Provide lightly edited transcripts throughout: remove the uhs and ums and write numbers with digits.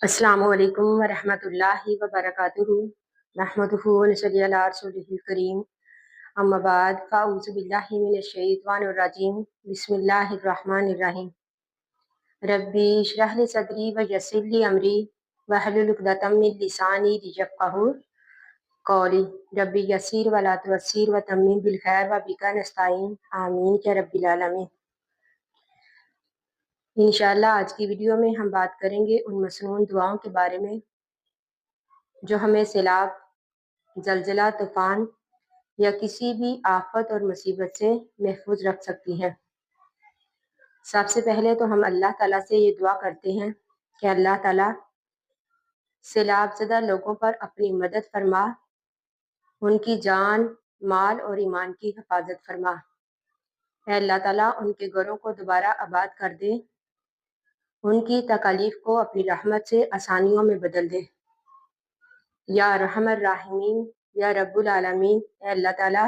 अस्सलामु अलैकुम वरहमतुल्लाहि वबरकातुहू नहमदुहू व नसल्ली अला रसूलिहिल करीम अम्मा बाद फ़अऊज़ु बिल्लाहि मिनश शैतानिर रजीम बिस्मिल्लाहिर रहमानिर रहीम रब्बी इश्रह ली सदरी व यस्सिर ली अमरी वहलुल उक़दतम मिन लिसानी लियफ़क़हू क़ौली रब्बी यस्सिर व ला तुअस्सिर व तम्मिम बिल खैर व बिका नस्तईन आमीन या रब्बिल आलमीन। इंशाअल्लाह आज की वीडियो में हम बात करेंगे उन मसनून दुआओं के बारे में जो हमें सैलाब, जलजला, तूफान या किसी भी आफत और मुसीबत से महफूज रख सकती हैं। सबसे पहले तो हम अल्लाह ताला से ये दुआ करते हैं कि अल्लाह ताला सैलाब ज़दा लोगों पर अपनी मदद फरमा, उनकी जान, माल और ईमान की हिफाजत फरमा। ऐ अल्लाह ताला उनके घरों को दोबारा आबाद कर दे, उनकी तकालीफ को अपनी रहमत से आसानियों में बदल दे। या रहमर राहिमीन या रब्बुल आलमीन, ऐ अल्लाह ताला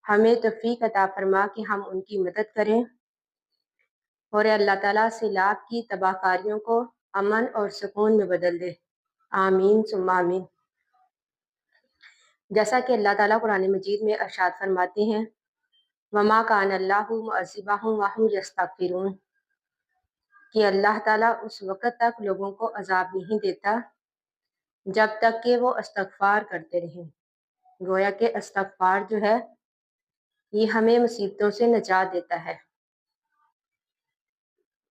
हमें तौफीक अता फरमा कि हम उनकी मदद करें और अल्लाह ताला सैलाब की तबाहकारियों को अमन और सुकून में बदल दे। आमीन सुम्मा आमीन। जैसा कि अल्लाह ताला कुरान मजीद में इरशाद फरमाते हैं, वमा कान अल्लाहु मुअज़्ज़िबहुम व हुम यस्तग़फिरून, कि अल्लाह ताला उस वक़्त तक लोगों को अजाब नहीं देता जब तक कि वो इस्तग़फ़ार करते रहें। गोया कि इस्तग़फ़ार जो है ये हमें मुसीबतों से निजात देता है।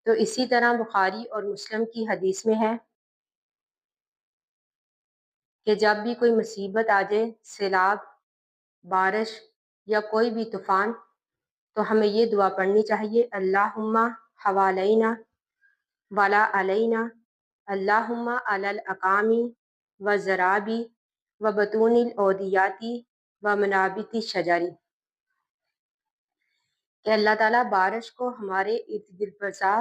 तो इसी तरह बुखारी और मुस्लिम की हदीस में है कि जब भी कोई मुसीबत आ जाए, सैलाब, बारिश या कोई भी तूफ़ान, तो हमें ये दुआ पढ़नी चाहिए, अल्लाहुम्मा हवालैना वला अलैना, अल्लाहुम्मा अलल अकामी व ज़राबी व बतूनिल औदियाती व मनाबिति शजरी, कि अल्लाह ताला बारिश को हमारे इर्द गिर्द बरसा,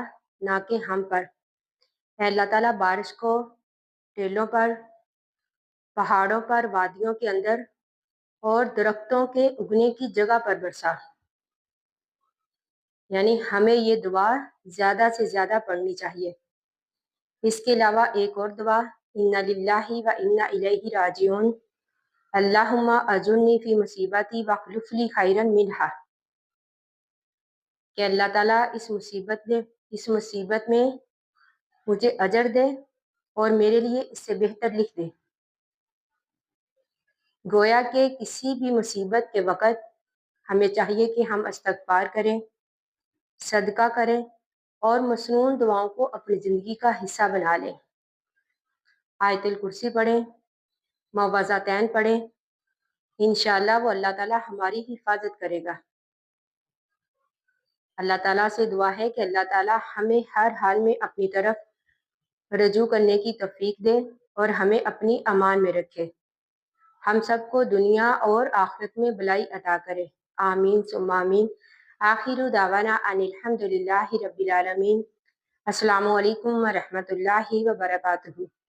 ना कि हम पर। अल्लाह ताला बारिश को टीलों पर, पहाड़ों पर, वादियों के अंदर और दरख्तों के उगने की जगह पर बरसा। यानी हमें ये दुआ ज़्यादा से ज़्यादा पढ़नी चाहिए। इसके अलावा एक और दुआ, इन्ना लिल्लाहि व इन्ना इलैहि राजिऊन, अल्लाहुम्मा अजुरनी फी मुसीबती वख्लुफ ली खैरन मिनहा, कि अल्लाह ताला इस मुसीबत में मुझे अजर दे और मेरे लिए इससे बेहतर लिख दे। गोया कि किसी भी मुसीबत के वक़्त हमें चाहिए कि हम इस्तग़फ़ार करें, सदका करें और मसनून दुआओं को अपनी ज़िंदगी का हिस्सा बना लें। आयतुल कुर्सी पढ़ें, मुअव्वज़तैन पढ़ें, इंशाअल्लाह वो अल्लाह ताला हमारी हिफाजत करेगा। अल्लाह ताला से दुआ है कि अल्लाह ताला हमें हर हाल में अपनी तरफ रजू करने की तौफीक दे और हमें अपनी अमान में रखे। हम सबको दुनिया और आखिरत में भलाई अता करे। आमीन सुम्मा आमीन। आखिरु दावाना अनिल हम्दुलिल्लाहि रब्बिल आलमीन। अस्सलामु अलैकुम व रहमतुल्लाहि व बरकातुहू।